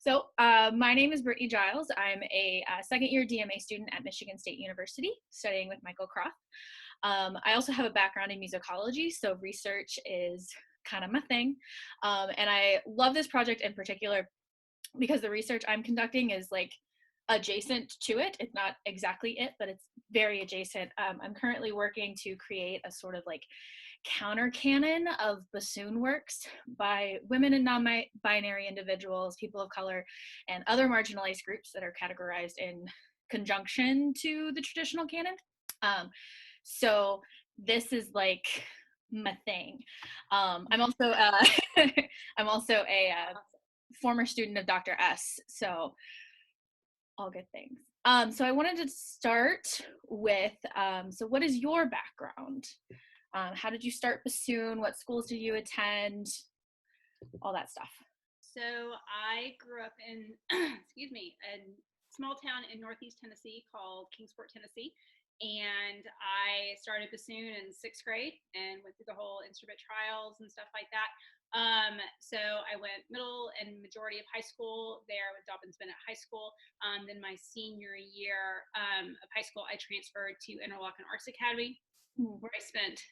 My name is Brittany Giles. I'm a second year DMA student at Michigan State University, studying with Michael Croft. I also have a background in musicology, so research is kind of my thing. And I love this project in particular because the research I'm conducting is like adjacent to it. It's not exactly it, but it's very adjacent. I'm currently working to create a sort of like counter canon of bassoon works by women and non-binary individuals, people of color, and other marginalized groups that are categorized in conjunction to the traditional canon. So this is like my thing. I'm also I'm also a former student of Dr. S. So all good things. So I wanted to start with, so what is your background? How did you start bassoon? What schools did you attend? All that stuff. So I grew up in, excuse me, a small town in Northeast Tennessee called Kingsport, Tennessee. And I started bassoon in 6th grade and went through the whole instrument trials and stuff like that. So I went middle and majority of high school there with Dobbins-Bennett High School. Then my senior year of high school, I transferred to Interlochen Arts Academy, where I spent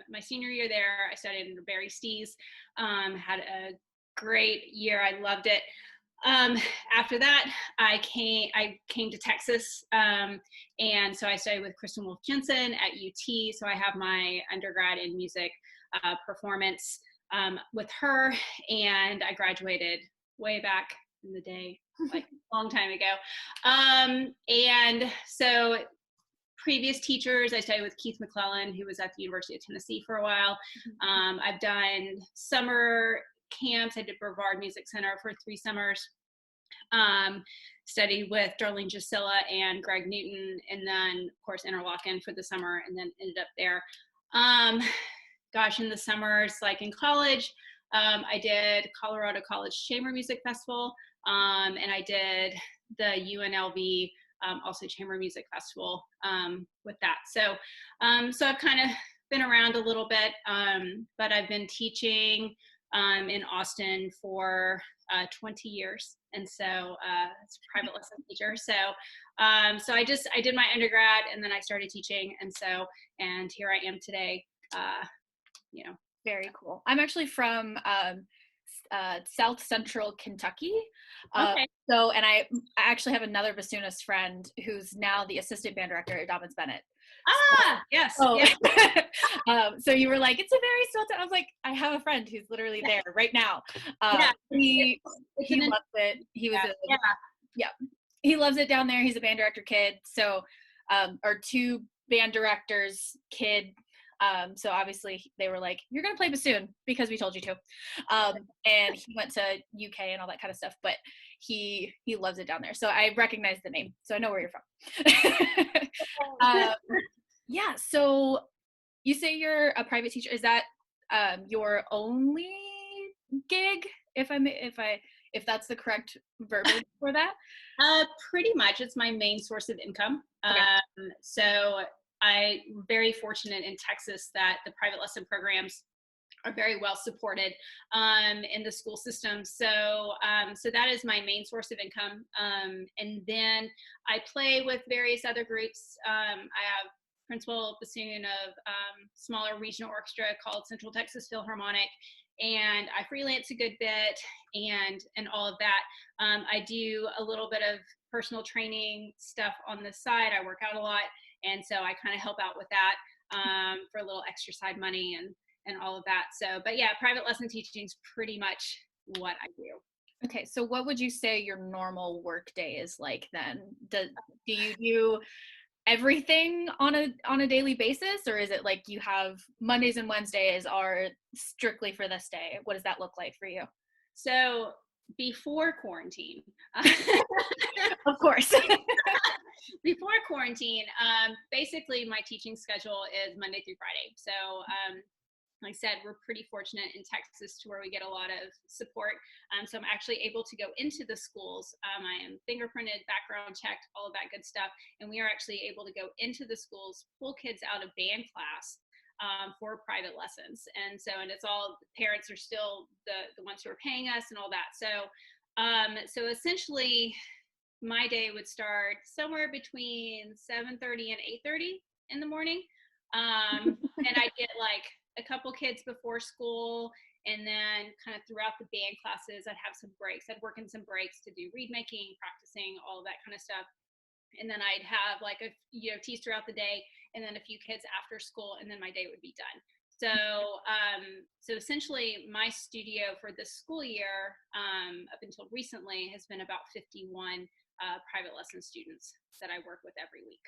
my senior year there. I studied under Barry Stees, had a great year. I loved it. After that, I came to Texas, and so I studied with Kristen Wolf Jensen at UT. So I have my undergrad in music performance with her, and I graduated way back in the day, like a long time ago. And so previous teachers, I studied with Keith McClellan, who was at the University of Tennessee for a while. I've done summer camps. I did Brevard Music Center for 3 summers. Studied with Darlene Gisela and Greg Newton, and then of course Interlochen for the summer, and then ended up there. In the summers, like in college, I did Colorado College Chamber Music Festival, and I did the UNLV also Chamber Music Festival with that. So I've kind of been around a little bit, but I've been teaching in Austin for 20 years. And so it's a private lesson teacher. So I did my undergrad and then I started teaching. And here I am today, Very cool. I'm actually from South Central Kentucky. Okay. And I actually have another bassoonist friend who's now the assistant band director at Dobbins-Bennett. Yes. Oh. Yeah. So you were like, it's a very small town. I was like, I have a friend who's literally there right now. He loves it. He was he loves it down there. He's a band director kid. So our 2 band directors kid. So obviously they were like, you're going to play bassoon because we told you to. And he went to UK and all that kind of stuff, but he loves it down there. So I recognize the name. So I know where you're from. Yeah. So you say you're a private teacher. Is that your only gig? If that's the correct verbiage for that? Pretty much. It's my main source of income. Okay. So I'm very fortunate in Texas that the private lesson programs are very well supported in the school system. So that is my main source of income. And then I play with various other groups. I have principal bassoon of smaller regional orchestra called Central Texas Philharmonic, and I freelance a good bit and all of that. I do a little bit of personal training stuff on the side. I work out a lot, and so I kind of help out with that for a little extra side money and all of that. So, but yeah, private lesson teaching is pretty much what I do. Okay, so what would you say your normal work day is like then? Do you do everything on a daily basis, or is it like you have Mondays and Wednesdays are strictly for this day? What does that look like for you? So before quarantine, of course. Before quarantine, basically my teaching schedule is Monday through Friday. So like I said, we're pretty fortunate in Texas to where we get a lot of support. So I'm actually able to go into the schools. I am fingerprinted, background checked, all of that good stuff. And we are actually able to go into the schools, pull kids out of band class for private lessons. And it's all, parents are still the ones who are paying us and all that. So So essentially, my day would start somewhere between 7:30 and 8:30 in the morning. And I'd get like a couple kids before school, and then kind of throughout the band classes, I'd have some breaks. I'd work in some breaks to do reed making, practicing, all of that kind of stuff. And then I'd have like a tease throughout the day, and then a few kids after school, and then my day would be done. So essentially, my studio for this school year, up until recently, has been about 51 private lesson students that I work with every week.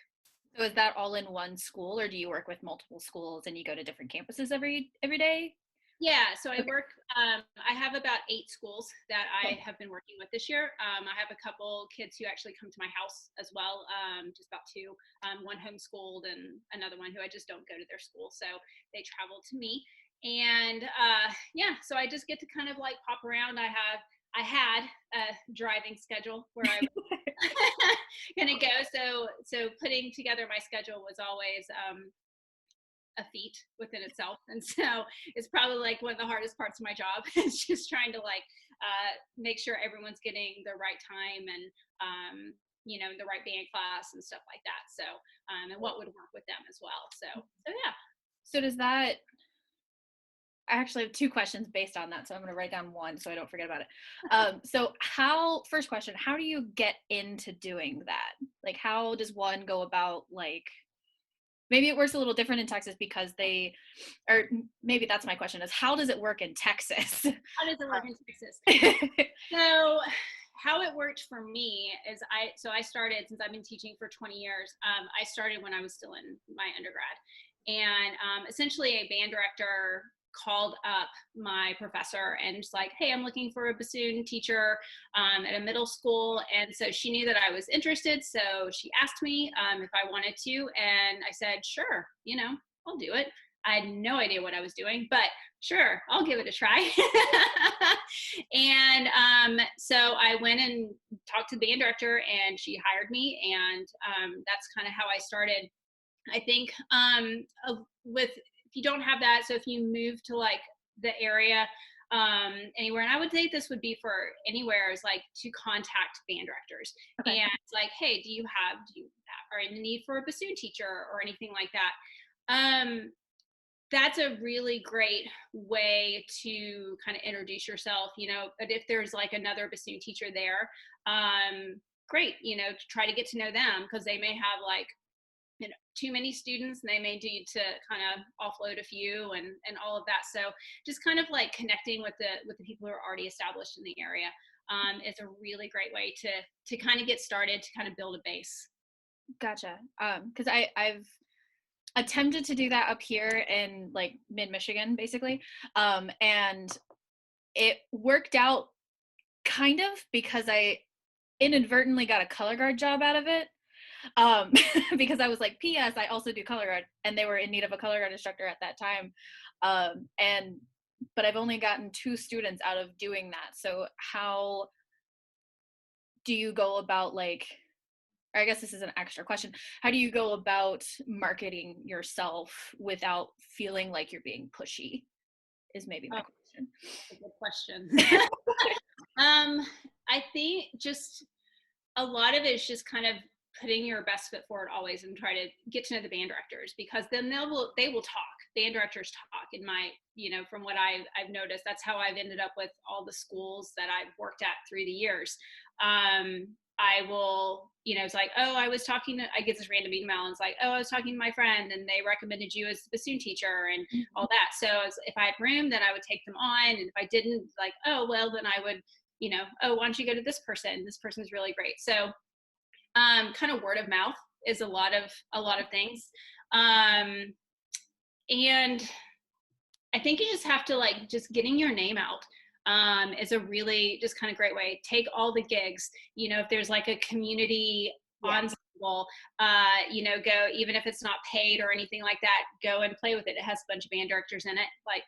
So is that all in one school, or do you work with multiple schools and you go to different campuses every day? Yeah, so I work, I have about 8 schools that I have been working with this year. I have a couple kids who actually come to my house as well, just about 2, one homeschooled and another one who I just don't go to their school. So they travel to me. And yeah, so I just get to kind of like pop around. I had a driving schedule where I was gonna go. So putting together my schedule was always a feat within itself, and so it's probably like one of the hardest parts of my job is just trying to like make sure everyone's getting the right time, and the right band class and stuff like that. So and what would work with them as well. So yeah. So does that, I actually have 2 questions based on that, so I'm going to write down one so I don't forget about it. So first question, how do you get into doing that? Like, how does one go about, like, maybe it works a little different in Texas because or maybe that's my question, is how does it work in Texas? How does it work in Texas? So how it worked for me is I started, since I've been teaching for 20 years, I started when I was still in my undergrad. And essentially a band director called up my professor and was like, hey, I'm looking for a bassoon teacher at a middle school. And so she knew that I was interested. So she asked me if I wanted to. And I said, sure, I'll do it. I had no idea what I was doing, but sure, I'll give it a try. And so I went and talked to the band director, and she hired me. And that's kind of how I started. I think if you don't have that, so if you move to like the area anywhere, and I would say this would be for anywhere, is like to contact band directors. Okay. And it's like, hey, are in need for a bassoon teacher or anything like that? That's a really great way to kind of introduce yourself, but if there's like another bassoon teacher there, great, to try to get to know them, because they may have like too many students, and they may need to kind of offload a few and all of that. So just kind of like connecting with the people who are already established in the area is a really great way to kind of get started, to kind of build a base. Gotcha. Because I've attempted to do that up here in like mid-Michigan, basically. And it worked out kind of because I inadvertently got a color guard job out of it. Because I was like, P.S. I also do color guard, and they were in need of a color guard instructor at that time. But I've only gotten 2 students out of doing that. So how do you go about, like, or I guess this is an extra question, how do you go about marketing yourself without feeling like you're being pushy, is maybe my question. That's a good question. I think just a lot of it is just kind of putting your best foot forward always, and try to get to know the band directors, because then they will talk. Band directors talk. In my, from what I've noticed, that's how I've ended up with all the schools that I've worked at through the years. I will, it's like, oh, I get this random email, and it's like, oh, I was talking to my friend and they recommended you as the bassoon teacher and all that. So if I had room, then I would take them on. And if I didn't, like, oh, well, then I would, oh, why don't you go to this person? This person's really great. So kind of word of mouth is a lot of things. And I think you just have to, like, just getting your name out is a really just kind of great way. Take all the gigs, if there's like a community ensemble, go, even if it's not paid or anything like that, go and play with it. It has a bunch of band directors in it, like,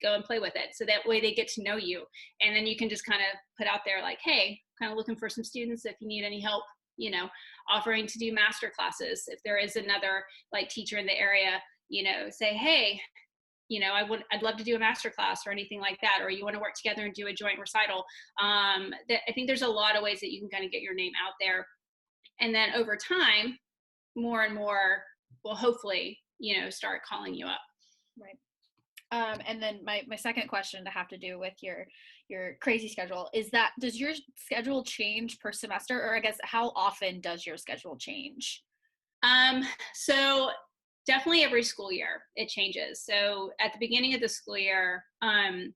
go and play with it. So that way they get to know you. And then you can just kind of put out there like, hey, kind of looking for some students if you need any help, offering to do master classes. If there is another like teacher in the area, say, hey, I'd love to do a master class or anything like that, or you want to work together and do a joint recital. I think there's a lot of ways that you can kind of get your name out there. And then over time, more and more will hopefully, start calling you up. Right. And then my second question to have to do with your crazy schedule is that, does your schedule change per semester, or I guess how often does your schedule change? So definitely every school year it changes. So at the beginning of the school year, I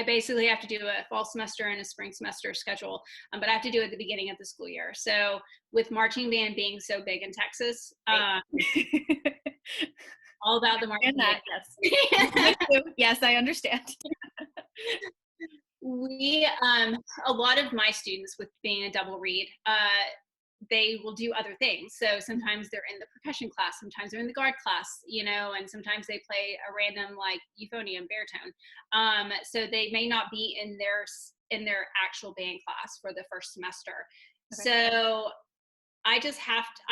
basically have to do a fall semester and a spring semester schedule, but I have to do it at the beginning of the school year. So with marching band being so big in Texas, Right. all about the marching band. Yes. Yes, I understand. We, a lot of my students, with being a double read, they will do other things. So sometimes they're in the percussion class, sometimes they're in the guard class, and sometimes they play a random like euphonium baritone. So they may not be in their actual band class for the first semester. Okay. So I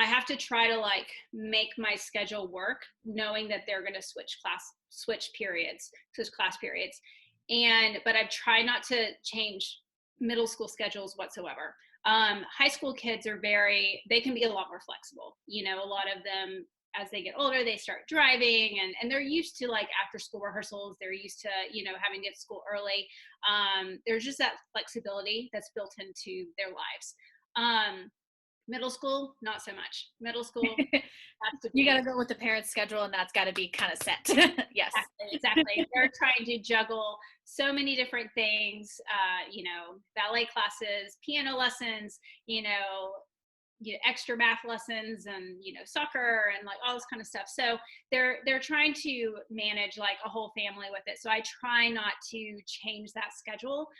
have to try to like make my schedule work, knowing that they're going to switch class periods. But I try not to change middle school schedules whatsoever. High school kids they can be a lot more flexible. A lot of them, as they get older, they start driving and they're used to like after school rehearsals. They're used to, having to get to school early. There's just that flexibility that's built into their lives. Middle school, not so much. Middle school, you got to go with the parents' schedule, and that's got to be kind of set. Yes, exactly. They're trying to juggle so many different things, ballet classes, piano lessons, extra math lessons, and soccer and like all this kind of stuff. So they're trying to manage like a whole family with it. So I try not to change that schedule,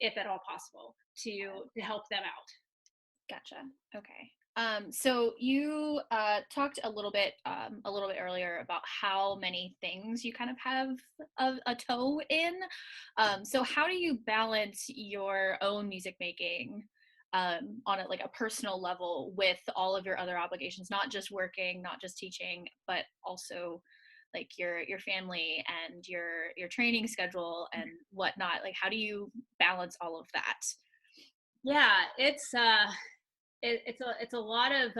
if at all possible, to help them out. Gotcha. Okay. So you talked a little bit earlier about how many things you kind of have a toe in. So how do you balance your own music making on a personal level with all of your other obligations, not just working, not just teaching, but also like your family and your training schedule and whatnot? Like, how do you balance all of that? Yeah, it's a lot of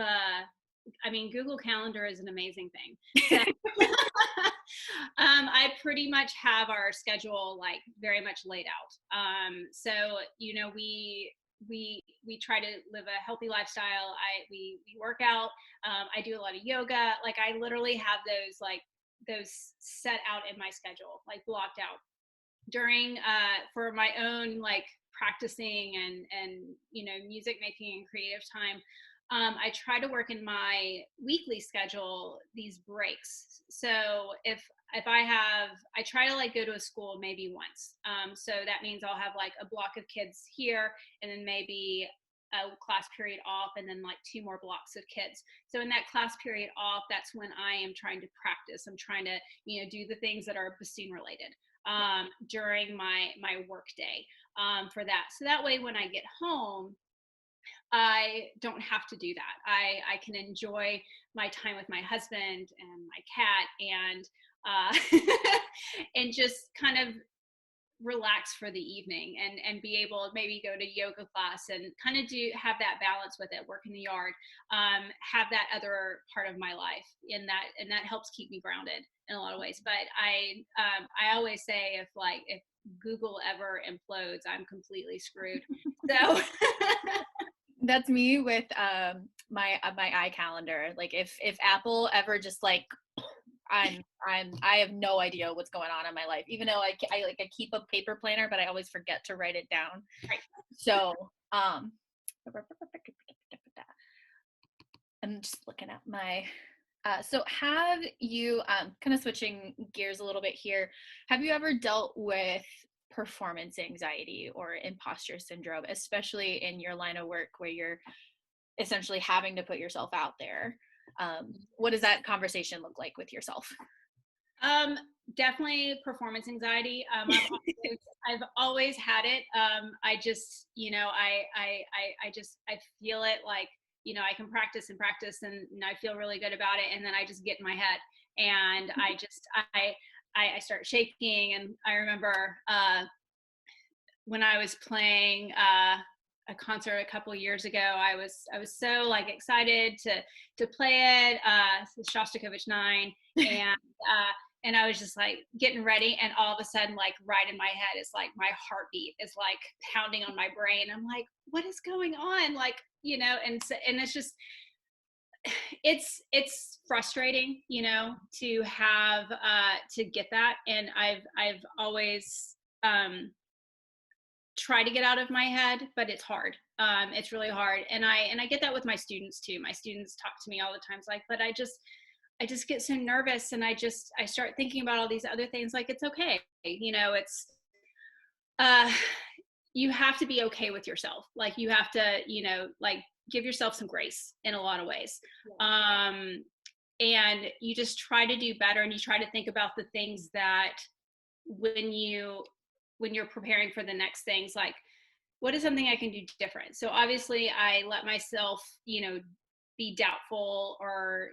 Google Calendar is an amazing thing. So, I pretty much have our schedule like very much laid out. So we try to live a healthy lifestyle. We work out. I do a lot of yoga. Like I literally have those set out in my schedule, like blocked out during for my own like practicing and music making and creative time. I try to work in my weekly schedule these breaks. So if I try to like go to a school maybe once. So that means I'll have like a block of kids here and then maybe a class period off and then like 2 more blocks of kids. So in that class period off, that's when I am trying to practice. I'm trying to, do the things that are bassoon related during my work day for that. So that way when I get home, I don't have to do that. I can enjoy my time with my husband and my cat and just kind of relax for the evening and be able to maybe go to yoga class and kind of have that balance with it, work in the yard, have that other part of my life and that helps keep me grounded in a lot of ways. But I always say if Google ever implodes, I'm completely screwed. So that's me with my iCalendar. Like if Apple ever just like I have no idea what's going on in my life, even though I keep a paper planner, but I always forget to write it down. Right. So I'm just looking at my so have you kind of switching gears a little bit here, have you ever dealt with performance anxiety or imposter syndrome, especially in your line of work where you're essentially having to put yourself out there? What does that conversation look like with yourself? Definitely performance anxiety. I've always had it. I just, I feel it like, I can practice and I feel really good about it. And then I just get in my head And I start shaking. And I remember when I was playing a concert a couple of years ago, I was so like excited to play it, Shostakovich 9, and I was just like getting ready, and all of a sudden, like right in my head, it's like my heartbeat is like pounding on my brain. I'm like, what is going on? Like, and it's just, it's frustrating, to have to get that. And I've always try to get out of my head, but it's hard. It's really hard. And I get that with my students too. My students talk to me all the time. It's like, but I just get so nervous, and I start thinking about all these other things. Like, it's okay. It's, you have to be okay with yourself. Like, you have to, like, give yourself some grace in a lot of ways. Yeah. And you just try to do better, and you try to think about the things that when you're preparing for the next things, like, what is something I can do different? So obviously I let myself, be doubtful, or,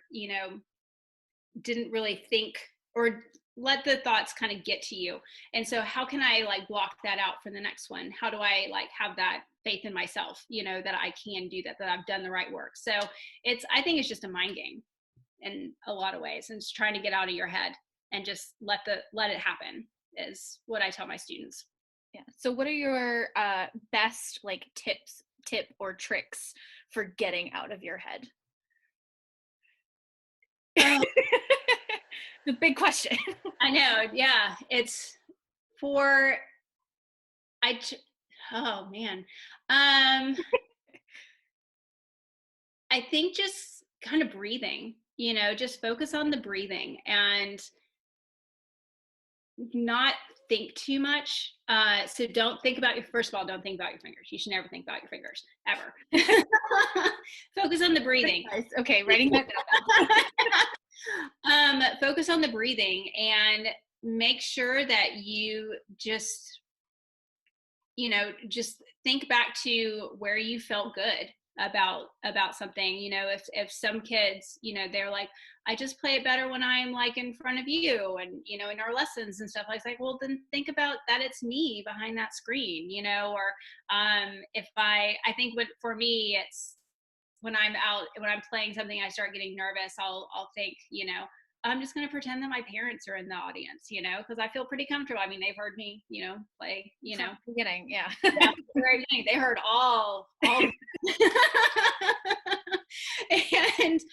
didn't really think, or let the thoughts kind of get to you. And so how can I like block that out for the next one? How do I like have that faith in myself, that I can do that I've done the right work? So I think it's just a mind game in a lot of ways, and just trying to get out of your head and just let it happen is what I tell my students. Yeah. So what are your best like tip or tricks for getting out of your head? The big question. I know. Yeah. It's for, oh man. I think just kind of breathing, just focus on the breathing and not think too much. So don't think about first of all, don't think about your fingers. You should never think about your fingers, ever. Focus on the breathing. Nice. Okay, writing that down. Focus on the breathing, and make sure that you just, just think back to where you felt good about something. If some kids, they're like, I just play it better when I'm like in front of you, and in our lessons and stuff. I was like, well, then think about that it's me behind that screen, or if I think for me, it's when I'm playing something, I start getting nervous, I'll think, I'm just going to pretend that my parents are in the audience, because I feel pretty comfortable. I mean, they've heard me, play, beginning. Yeah. Yeah, very beginning. They heard all and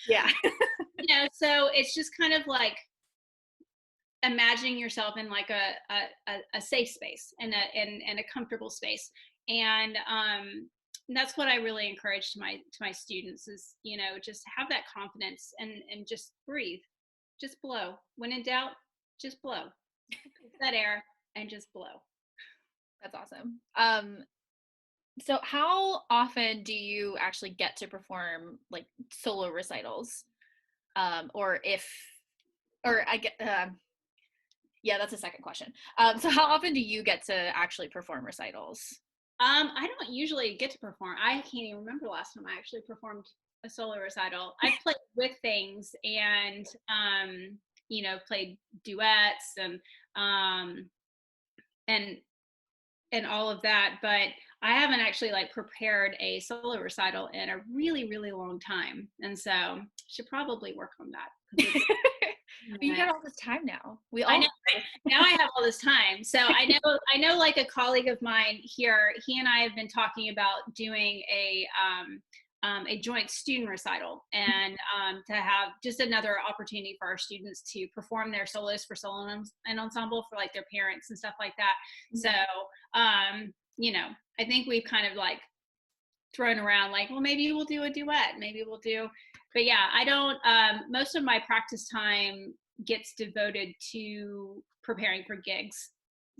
yeah. So it's just kind of like imagining yourself in like a safe space and a comfortable space. And that's what I really encourage to my students is, just have that confidence and just breathe. Just blow. When in doubt, just blow. Take that air and just blow. That's awesome. So how often do you actually get to perform like solo recitals? Yeah, that's a second question. So how often do you get to actually perform recitals? I don't usually get to perform. I can't even remember the last time I actually performed a solo recital. I played with things and, played duets and all of that, but I haven't actually like prepared a solo recital in a really, really long time. And so should probably work on that. You got all this time now. I know. Now I have all this time. So I know like a colleague of mine here, he and I have been talking about doing a joint student recital, and to have just another opportunity for our students to perform their solos for solo and ensemble for like their parents and stuff like that. So, I think we've kind of like thrown around like, well, maybe we'll do a duet, but yeah, I don't, most of my practice time gets devoted to preparing for gigs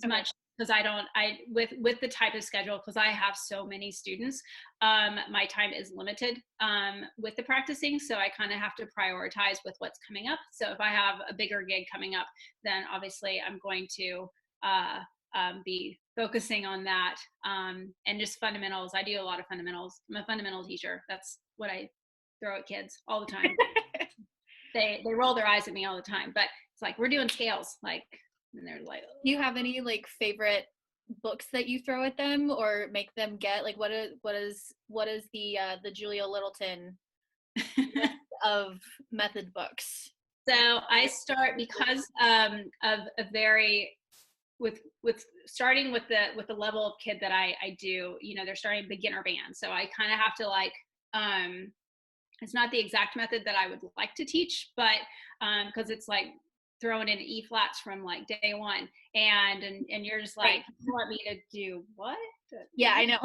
as much, because with the type of schedule, because I have so many students, my time is limited with the practicing, so I kind of have to prioritize with what's coming up. So if I have a bigger gig coming up, then obviously I'm going to be focusing on that, and just fundamentals. I do a lot of fundamentals. I'm a fundamental teacher. That's what I throw at kids all the time. they roll their eyes at me all the time, but it's like, we're doing scales, like, and they're like, oh. Do you have any like favorite books that you throw at them or make them get? Like what is the Julia Littleton list of method books? So I start, because of a very, with starting with the level of kid that I do, you know, they're starting beginner band. So I kind of have to like, it's not the exact method that I would like to teach, but because it's like throwing in E flats from like day one, and you're just like, Right. you want me to do what? Yeah, I know.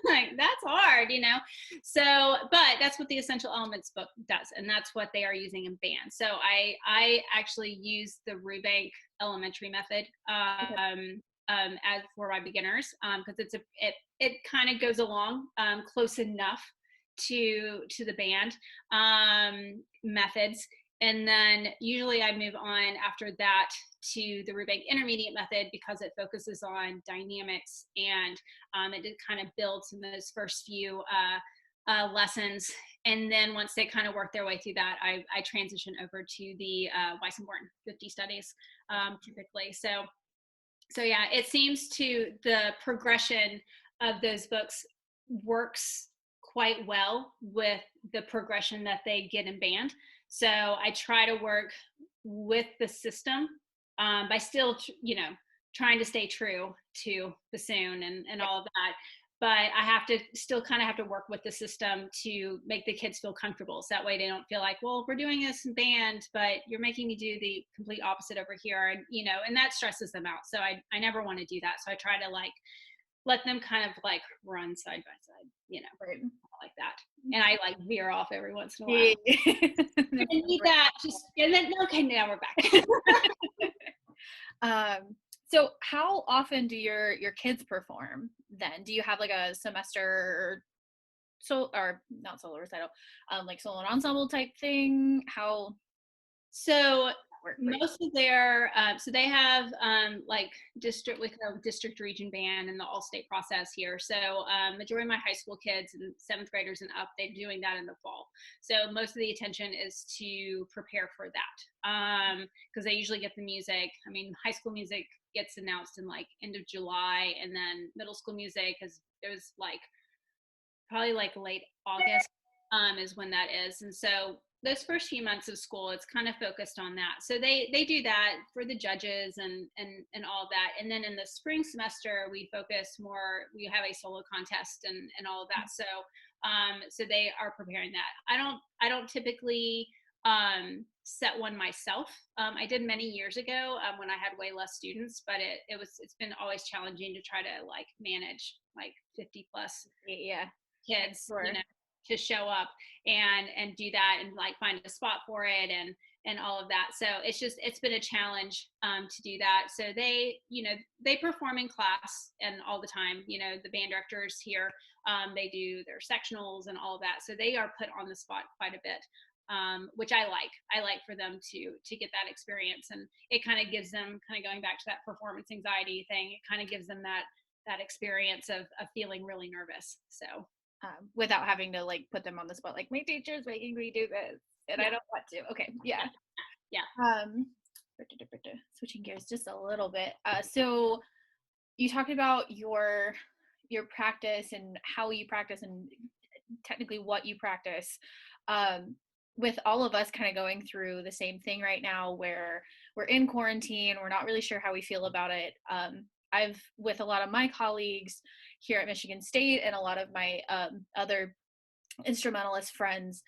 Like, that's hard, you know? So, but that's what the Essential Elements book does. And that's what they are using in band. So I actually use the Rubank elementary method, as for my beginners. Cause it kind of goes along, close enough to the band, methods. And then usually I move on after that to the Rubank intermediate method, because it focuses on dynamics, and it kind of builds in those first few lessons. And then once they kind of work their way through that, I transition over to the Weissenborn 50 studies, typically. So yeah, it seems to the progression of those books works quite well with the progression that they get in band. So I try to work with the system, by still, you know, trying to stay true to bassoon and all of that. But I have to still kind of have to work with the system to make the kids feel comfortable. So that way they don't feel like, well, we're doing this in band, but you're making me do the complete opposite over here. And, you know, and that stresses them out. So I never want to do that. So I try to like let them kind of like run side by side, you know, Right. like that. And I like veer off every once in a while. Yeah. And need that just, and then, okay, now we're back. So how often do your kids perform then? Do you have like a semester or not solo recital, like solo and ensemble type thing? How? So most of their, so they have like district, with a district region band and the all-state process here. So majority of my high school kids and 7th graders and up, they're doing that in the fall. So most of the attention is to prepare for that, because they usually get the music. I mean, high school music gets announced in like end of July, and then middle school music is, there's like probably like late August, is when that is. And so those first few months of school, it's kind of focused on that. So they do that for the judges and all of that. And then in the spring semester, we focus more, we have a solo contest and all of that. So so they are preparing that. I don't typically set one myself. I did many years ago, when I had way less students, but it's been always challenging to try to like manage like 50 plus kids, sure, you know, to show up and do that and like find a spot for it and all of that. So it's been a challenge to do that. So they, you know, they perform in class and all the time, you know, the band directors here, they do their sectionals and all of that. So they are put on the spot quite a bit, which I like for them to get that experience. And it kind of gives them, kind of going back to that performance anxiety thing, it kind of gives them that experience of feeling really nervous. So without having to like put them on the spot, like my teacher's making me do this and I don't want to. Okay. Yeah. Switching gears just a little bit. So you talked about your practice and how you practice and technically what you practice. With all of us kind of going through the same thing right now where we're in quarantine, we're not really sure how we feel about it. I've, with a lot of my colleagues here at Michigan State and a lot of my other instrumentalist friends,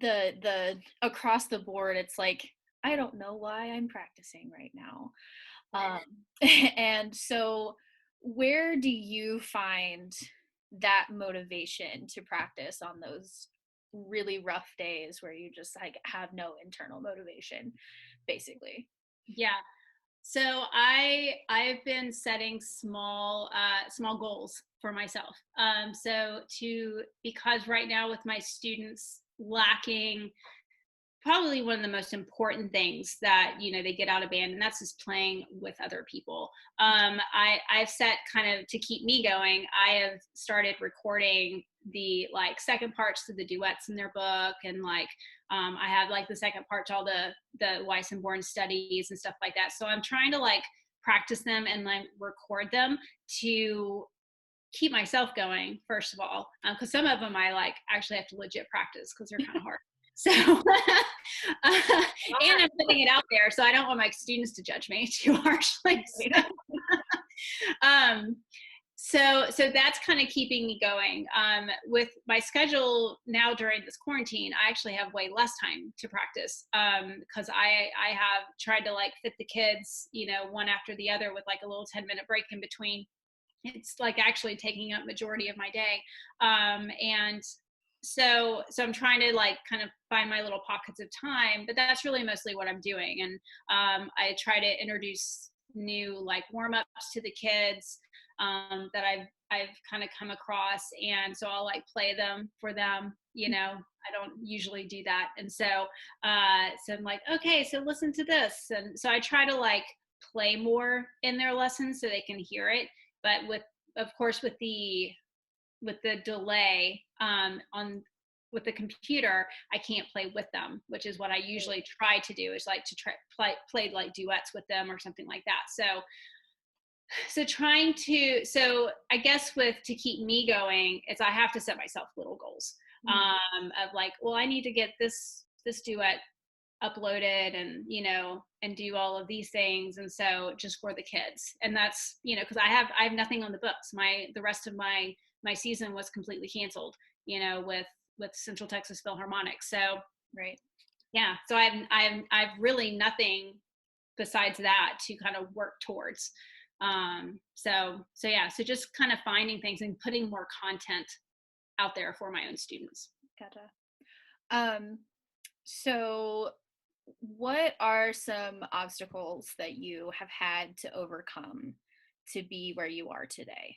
the across the board, it's like, I don't know why I'm practicing right now. And so where do you find that motivation to practice on those really rough days where you just like have no internal motivation, basically? Yeah. So I've been setting small goals for myself. Because right now with my students lacking probably one of the most important things that, you know, they get out of band, and that's just playing with other people. I've set, kind of to keep me going, I have started recording the like second parts to the duets in their book, and like I have like the second part to all the Weiss and Born studies and stuff like that. So I'm trying to like practice them and like record them to keep myself going, first of all, because some of them I like actually have to legit practice because they're kind of hard. So and I'm putting it out there, so I don't want my students to judge me too harshly. So that's kind of keeping me going. With my schedule now during this quarantine, I actually have way less time to practice because I have tried to like fit the kids, you know, one after the other with like a little 10-minute break in between. It's like actually taking up majority of my day. And so I'm trying to like kind of find my little pockets of time, but that's really mostly what I'm doing. And I try to introduce new like warm-ups to the kids that I've kind of come across, and so I'll like play them for them, you know. I don't usually do that, and so I'm like, okay, so listen to this. And so I try to like play more in their lessons so they can hear it, but with, of course, with the delay with the computer, I can't play with them, which is what I usually try to do, is like to play like duets with them or something like that. So I guess to keep me going, it's I have to set myself little goals of like, well, I need to get this duet uploaded and, you know, and do all of these things. And so just for the kids, and that's, you know, because I have nothing on the books. The rest of my season was completely canceled, you know, with Central Texas Philharmonic. So right, yeah, so I've really nothing besides that to kind of work towards. So just kind of finding things and putting more content out there for my own students. Gotcha. So what are some obstacles that you have had to overcome to be where you are today?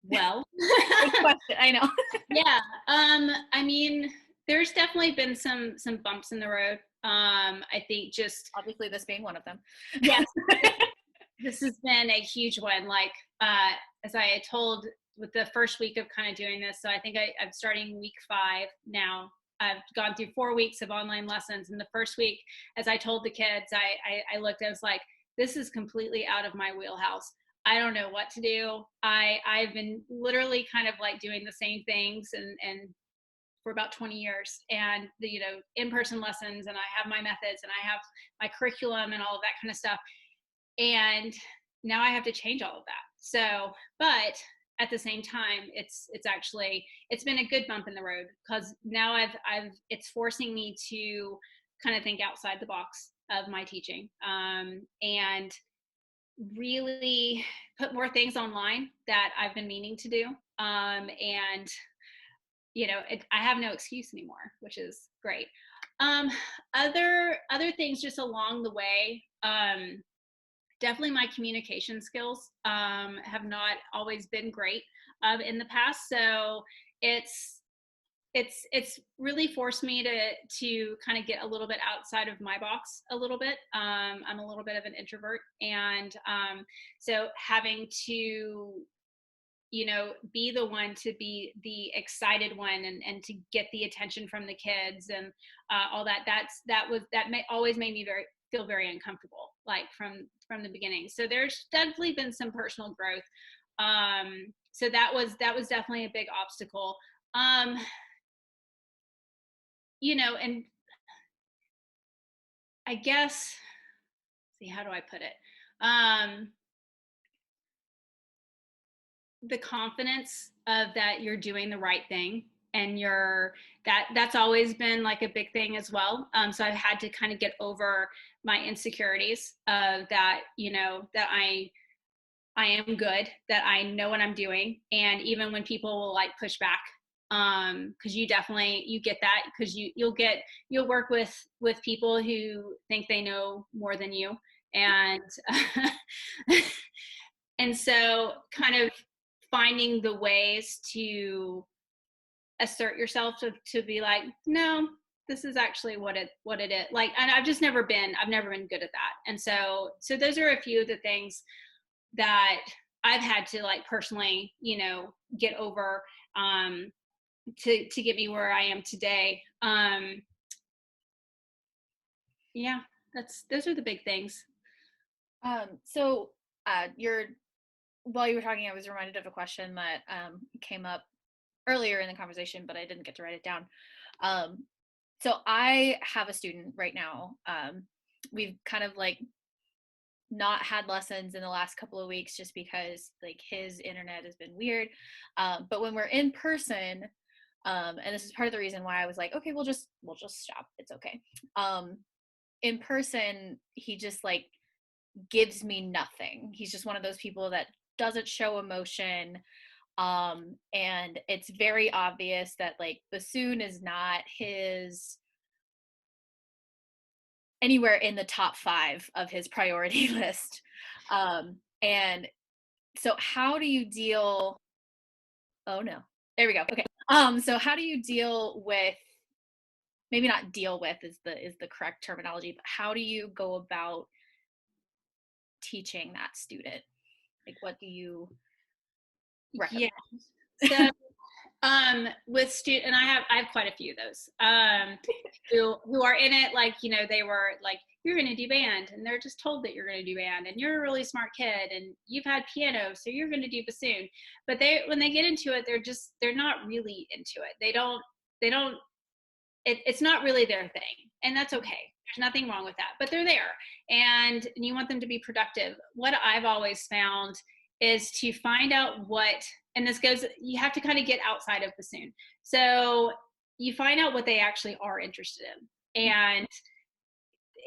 Well, good question. I know. Yeah. I mean, there's definitely been some bumps in the road. I think just obviously this being one of them. Yes. This has been a huge one. Like, as I had told with the first week of kind of doing this, so I think I'm starting week 5 now. I've gone through 4 weeks of online lessons. And the first week, as I told the kids, I looked, I was like, this is completely out of my wheelhouse. I don't know what to do. I've been literally kind of like doing the same things and for about 20 years, and the, you know, in-person lessons, and I have my methods and I have my curriculum and all of that kind of stuff. And now I have to change all of that. So, but at the same time, it's been a good bump in the road, because now it's forcing me to kind of think outside the box of my teaching, and really put more things online that I've been meaning to do. And you know, I have no excuse anymore, which is great. Other things just along the way, definitely my communication skills have not always been great in the past. So it's really forced me to kind of get a little bit outside of my box a little bit. I'm a little bit of an introvert, and so having to, you know, be the one to be the excited one and to get the attention from the kids and all that, always made me feel very uncomfortable, like from the beginning. So there's definitely been some personal growth. So that was definitely a big obstacle. You know, and I guess, see, how do I put it? The confidence of that you're doing the right thing, and that's always been like a big thing as well. So I've had to kind of get over my insecurities of that, you know, that I am good, that I know what I'm doing. And even when people will like push back, because you get that, because you'll work with people who think they know more than you, and and so kind of finding the ways to assert yourself to be like, no, this is actually what it is. Like, and I've never been good at that. And so those are a few of the things that I've had to like personally, get over, to get me where I am today. Yeah, those are the big things. So while you were talking, I was reminded of a question that came up earlier in the conversation, but I didn't get to write it down. So I have a student right now. We've kind of like not had lessons in the last couple of weeks just because like his internet has been weird. But when we're in person, and this is part of the reason why I was like, okay, we'll just stop. It's okay. In person, he just like gives me nothing. He's just one of those people that doesn't show emotion. And it's very obvious that like bassoon is not his anywhere in the top 5 of his priority list. And so how do you deal oh no, there we go. Okay. So how do you deal with, maybe not deal with is the correct terminology, but how do you go about teaching that student? Like what do you recommend? Yeah. So with student, and I have quite a few of those, who are in it, like, they were like, you're going to do band, and they're just told that you're going to do band, and you're a really smart kid, and you've had piano, so you're going to do bassoon. But when they get into it, they're not really into it. They don't it's not really their thing, and that's okay. There's nothing wrong with that, but they're there, and you want them to be productive. What I've always found is to find out and this goes, you have to kind of get outside of bassoon. So you find out what they actually are interested in, and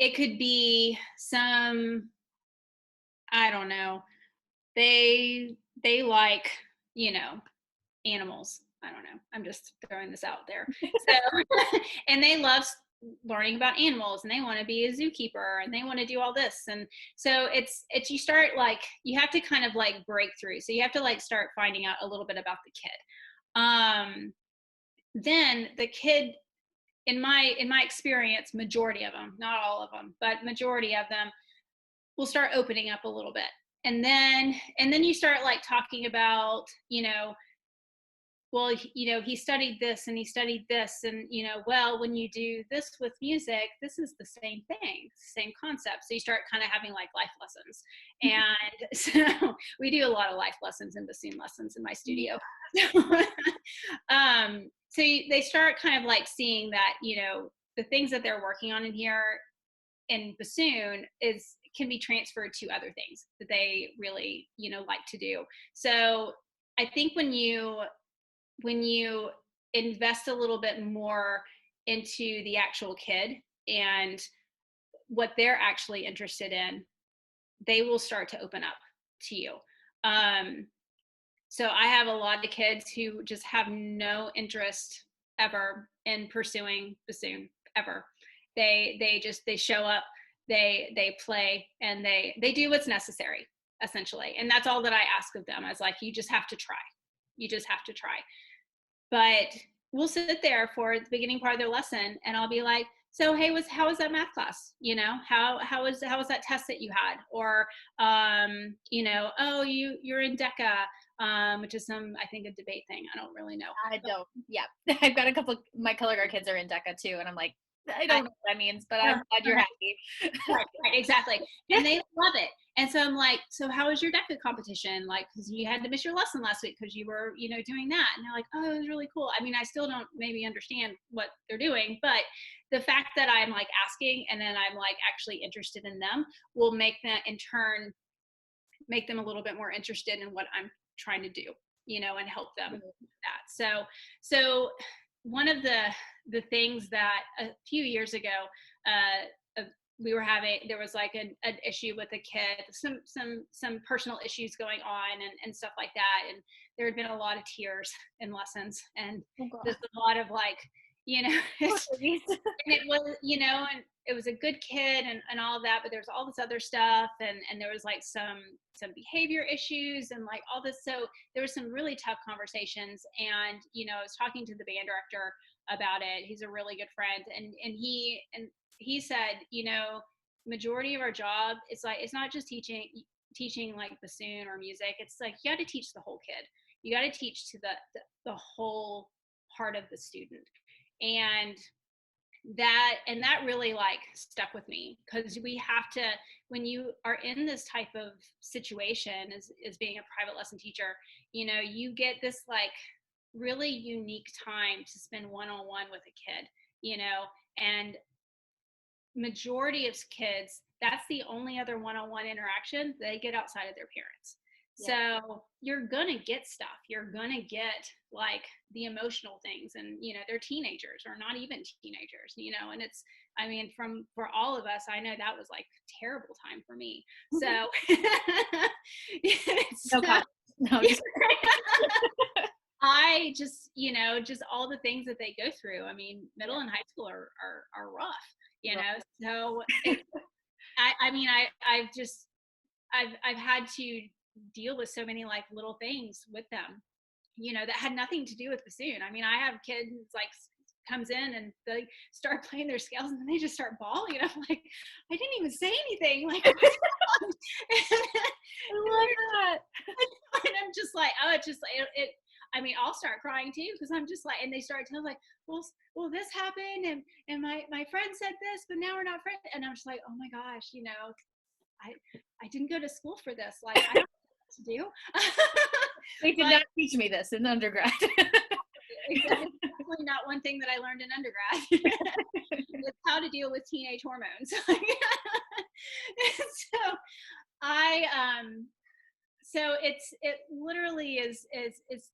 it could be I don't know, they like, animals. I don't know. I'm just throwing this out there. So, and they love learning about animals, and they want to be a zookeeper, and they want to do all this. And so you start like, you have to kind of like break through. So you have to like start finding out a little bit about the kid. Then the kid, in my experience, majority of them, not all of them, but majority of them will start opening up a little bit. And then you start like talking about, well, he studied this and he studied this, and well, when you do this with music, this is the same thing, same concept. So you start kind of having like life lessons. And so we do a lot of life lessons and bassoon lessons in my studio. So they start kind of like seeing that the things that they're working on in here in bassoon can be transferred to other things that they really like to do. So I think when you invest a little bit more into the actual kid and what they're actually interested in, they will start to open up to you. So I have a lot of kids who just have no interest ever in pursuing bassoon ever. They show up, they play, and they do what's necessary, essentially. And that's all that I ask of them. I was like, you just have to try. You just have to try. But we'll sit there for the beginning part of their lesson, and I'll be like, so hey, how was that math class? How was that test that you had? Or oh, you're in DECA, which is I think a debate thing. I don't really know. I don't. Yeah, I've got a couple. My color guard kids are in DECA too, and I'm like, I don't know what that means, but I'm glad you're happy. Right, exactly. And they love it. And so I'm like, so how was your DECA competition? Like, because you had to miss your lesson last week because you were, doing that. And they're like, oh, it was really cool. I mean, I still don't maybe understand what they're doing, but the fact that I'm like asking, and then I'm like actually interested in them, will make that in turn make them a little bit more interested in what I'm trying to do, and help them with that. So one of the things that a few years ago, there was like an issue with a kid, some personal issues going on, and stuff like that. And there had been a lot of tears in lessons, and there's a lot of like, and it was, and it was a good kid and all of that, but there's all this other stuff, and there was like some behavior issues and like all this. So there was some really tough conversations, and I was talking to the band director about it. He's a really good friend, and he said, majority of our job, it's like, it's not just teaching. teaching like bassoon or music, it's like you got to teach the whole kid. You got to teach to the whole part of the student. And that really like stuck with me, because we have to, when you are in this type of situation as being a private lesson teacher, you know, you get this like really unique time to spend one-on-one with a kid, you know, and majority of kids, that's the only other one-on-one interaction they get outside of their parents. Yeah. So you're gonna get stuff. You're gonna get like the emotional things, and you know, they're teenagers or not even teenagers, you know, and it's, I mean, for all of us, I know that was like terrible time for me. So no comment. No, just I just, you know, just all the things that they go through. I mean, middle and high school are rough, you know. So I mean, I've had to deal with so many like little things with them, you know, that had nothing to do with bassoon. I mean, I have kids like comes in and they start playing their scales and they just start bawling, and I'm like, I didn't even say anything. Like, I love that. And I'm just like, oh, it's just it. I mean, I'll start crying too, because I'm just like, and they start telling like, well, this happened, and my friend said this, but now we're not friends, and I'm just like, oh my gosh, you know, I didn't go to school for this. Like, I don't know what to do. They did not teach me this in undergrad. Exactly. Definitely not one thing that I learned in undergrad. It's how to deal with teenage hormones. So so it literally is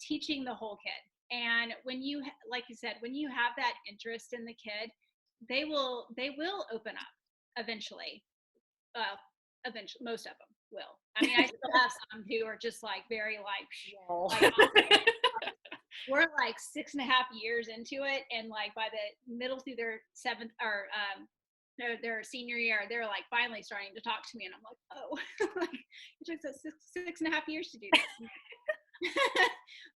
teaching the whole kid. And when you, like you said, when you have that interest in the kid, they will open up eventually. Eventually, most of them will. I mean, I still have some who are just like very like we're like 6.5 years into it, and like by the middle through their seventh or their senior year, they're like finally starting to talk to me, and I'm like, oh, like it took us 6.5 years to do this.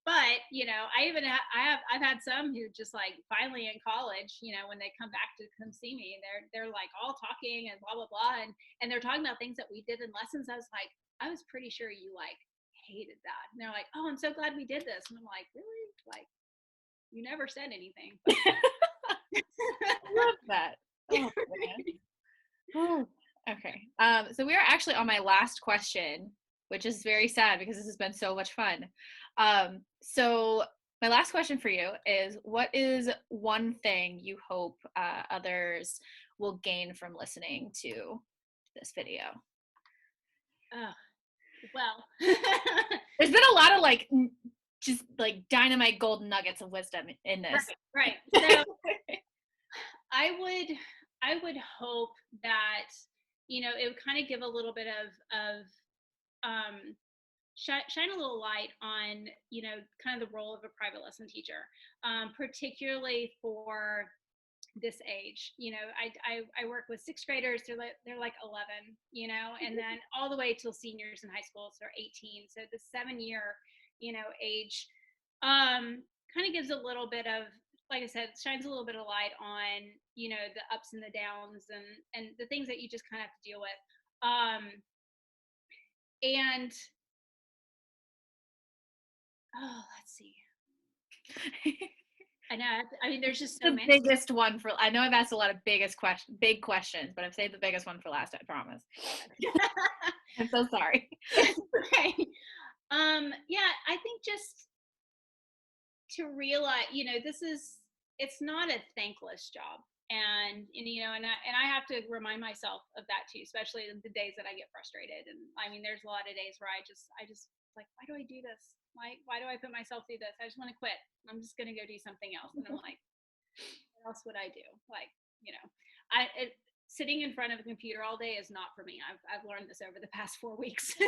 But you know, I've had some who just like finally in college, you know, when they come back to come see me, they're like all talking and blah blah blah, and they're talking about things that we did in lessons. I was like, I was pretty sure you like hated that, and they're like, oh, I'm so glad we did this, and I'm like, really? Like, you never said anything. Love that. Oh, oh, okay. So we are actually on my last question, which is very sad because this has been so much fun. So my last question for you is, what is one thing you hope others will gain from listening to this video? Well, there's been a lot of like just like dynamite golden nuggets of wisdom in this. Right. So I would hope that, you know, it would kind of give a little bit of shine a little light on, you know, kind of the role of a private lesson teacher, particularly for this age. You know, I work with 6th graders. They're like 11, you know, and then all the way till seniors in high school, so they're 18. So the 7-year, you know, age kind of gives a little bit of, like I said, shines a little bit of light on, you know, the ups and the downs and the things that you just kind of have to deal with. And let's see. I know. I mean, there's just so the many. Biggest one for, I know I've asked a lot of big questions, but I've saved the biggest one for last, I promise. I'm so sorry. Okay. Yeah, I think just to realize, you know, it's not a thankless job. And you know, and I have to remind myself of that too, especially the days that I get frustrated. And I mean, there's a lot of days where I just like, why do I do this? Why do I put myself through this? I just want to quit. I'm just going to go do something else. And I'm like, what else would I do? Like, you know, sitting in front of a computer all day is not for me. I've learned this over the past 4 weeks. So,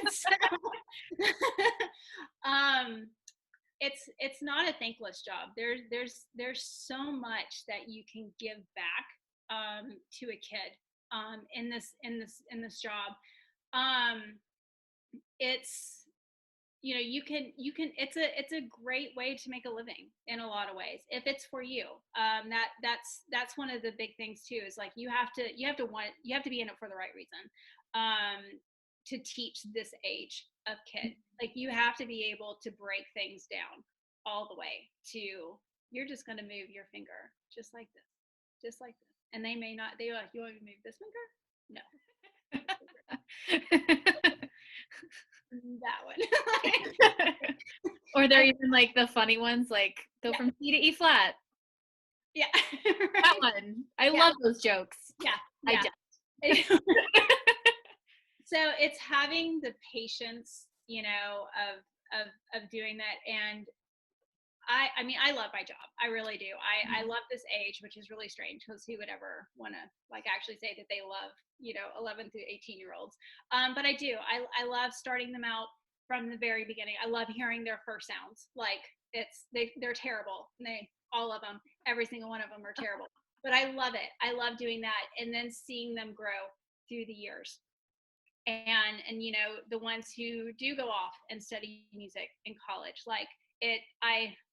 it's not a thankless job. There's so much that you can give back to a kid in this job. It's, you know, you can it's a great way to make a living in a lot of ways if it's for you. That's one of the big things too, is like you have to be in it for the right reason. to teach this age of kid. Like, you have to be able to break things down all the way to, you're just going to move your finger just like this, just like this. And they may not, they're like, you want me to move this finger? No. That one. Or they're even like the funny ones, like go from C to E flat. Yeah. That one. I love those jokes. Yeah. I don't. So it's having the patience, you know, of doing that. And I mean, I love my job. I really do. I love this age, which is really strange, because who would ever want to like actually say that they love, you know, 11 through 18-year-olds. But I do. I love starting them out from the very beginning. I love hearing their first sounds. Like, they're terrible. And all of them, every single one of them are terrible. But I love it. I love doing that, and then seeing them grow through the years. And you know, the ones who do go off and study music in college, like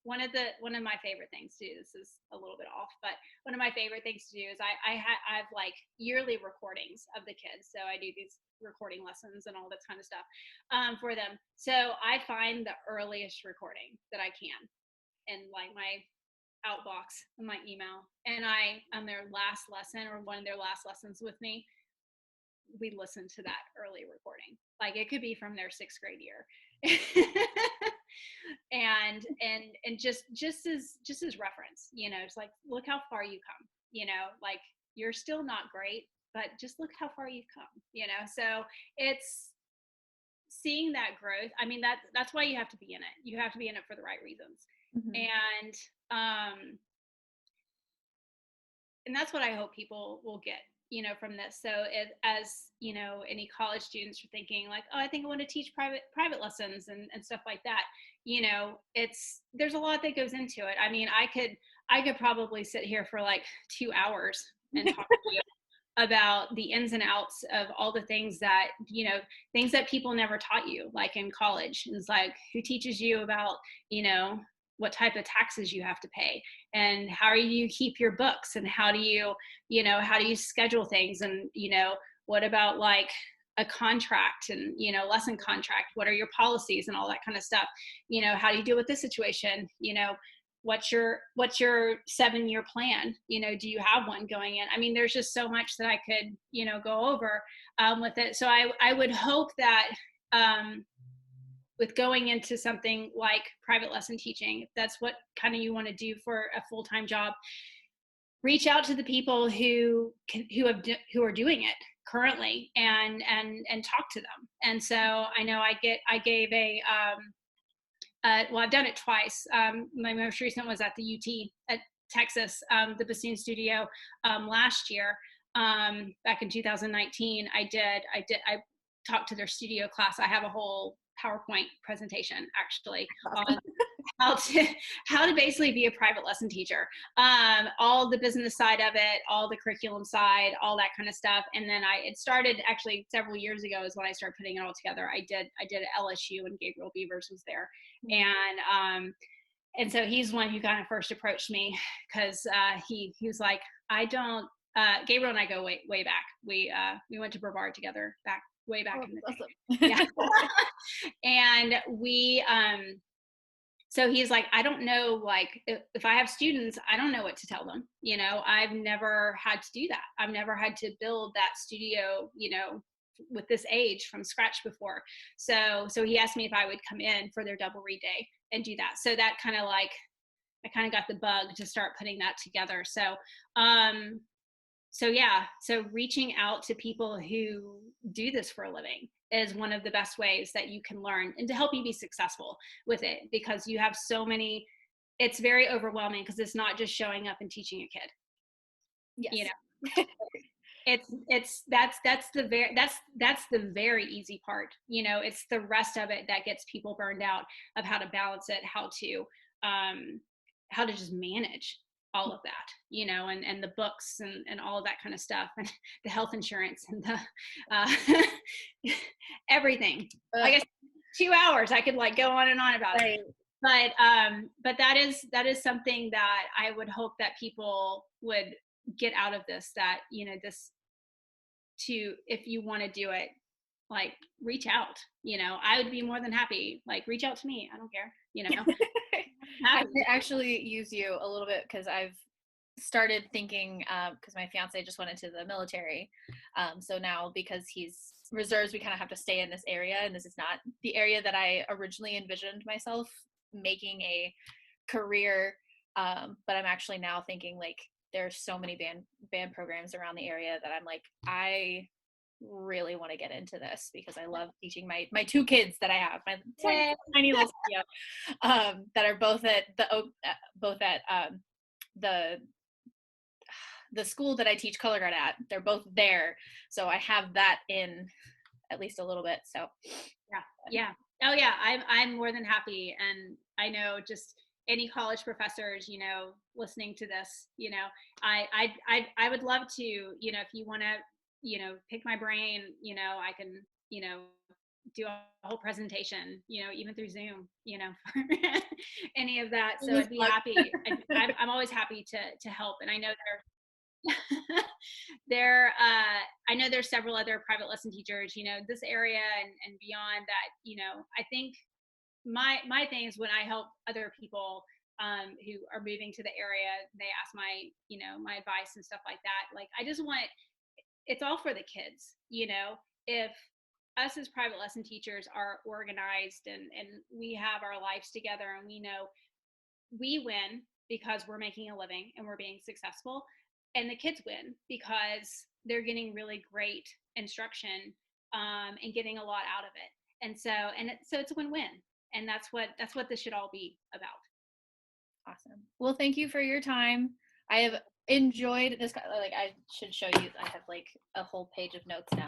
one of my favorite things to do, this is a little bit off, but one of my favorite things to do is I have like yearly recordings of the kids. So I do these recording lessons and all that kind of stuff for them. So I find the earliest recording that I can in like my outbox in my email, and on their last lesson, or one of their last lessons with me, we listen to that early recording. Like, it could be from their 6th grade year. and just as reference, you know, it's like, look how far you come, you know, like, you're still not great, but just look how far you've come, you know. So it's seeing that growth. I mean, that's why you have to be in it. You have to be in it for the right reasons. And that's what I hope people will get, you know, from this. So as you know, any college students are thinking like, oh, I think I want to teach private lessons and stuff like that. You know, there's a lot that goes into it. I mean, I could probably sit here for like 2 hours and talk to you about the ins and outs of all the things that, you know, things that people never taught you, like in college. It's like, who teaches you about, you know, what type of taxes you have to pay, and how do you keep your books, and how do you schedule things, and, you know, what about like a contract, and, you know, lesson contract, what are your policies and all that kind of stuff, you know, how do you deal with this situation, you know, what's your 7-year plan, you know, do you have one going in? I mean, there's just so much that I could, you know, go over with it. So I would hope that with going into something like private lesson teaching, if that's what kind of you want to do for a full-time job, reach out to the people who are doing it currently, and talk to them. And so I know I gave well, I've done it twice. My most recent was at the UT at Texas, the Bassoon Studio, last year, back in 2019. I talked to their studio class. I have a whole PowerPoint presentation actually on how to basically be a private lesson teacher, all the business side of it, all the curriculum side, all that kind of stuff. And then it started actually several years ago is when I started putting it all together. I did at LSU, and Gabriel Beavers was there. And so he's one who kind of first approached me, because he was like, Gabriel and I go way back. We went to Brevard together way back in the day. Yeah. And so he's like, I don't know, like, if I have students, I don't know what to tell them. You know, I've never had to do that. I've never had to build that studio, you know, with this age from scratch before. So he asked me if I would come in for their double read day and do that. So that kind of like, I kind of got the bug to start putting that together. So reaching out to people who do this for a living is one of the best ways that you can learn, and to help you be successful with it, because you have so many, it's very overwhelming, because it's not just showing up and teaching a kid. Yes. You know, that's the very easy part. You know, it's the rest of it that gets people burned out, of how to balance it, how to just manage all of that, you know, and the books and all of that kind of stuff, and the health insurance, and the everything. I guess 2 hours I could like go on and on about it. But that is something that I would hope that people would get out of this, that, you know, if you want to do it, like reach out. I would be more than happy. Like reach out to me. I don't care. I Happy. could actually use you a little bit because I've started thinking because my fiance just went into the military. So now because he's reserves, we kind of have to stay in this area, and this is not the area that I originally envisioned myself making a career. But I'm actually now thinking like there's so many band programs around the area that I'm like, I really want to get into this because I love teaching my two kids that I have, my tiny little studio, that are both at the the school that I teach color guard at. They're both there, so I have that in at least a little bit. So yeah. Oh yeah, I'm more than happy, and I know just any college professors, listening to this, I would love to, if you want to, pick my brain, I can, do a whole presentation, even through Zoom, for any of that. So I'd be happy. I'm always happy to help, and I know I know there's several other private lesson teachers, this area and beyond that, I think my thing is when I help other people who are moving to the area, they ask my advice and stuff like that. Like, I just want, it's all for the kids, if us as private lesson teachers are organized and we have our lives together and we know we win because we're making a living and we're being successful, and the kids win because they're getting really great instruction and getting a lot out of it. And so it's a win-win, and that's what this should all be about. Awesome. Well, thank you for your time. I have enjoyed this. Like, I should show you. I have like a whole page of notes now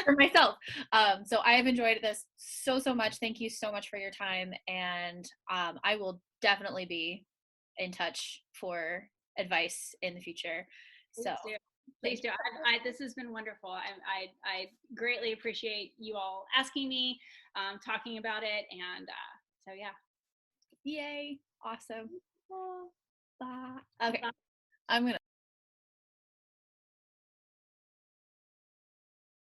for myself. So I have enjoyed this so much. Thank you so much for your time, and I will definitely be in touch for advice in the future. So please do. This has been wonderful. I greatly appreciate you all asking me, talking about it, and so yeah. Yay! Awesome. Bye. Okay, I'm gonna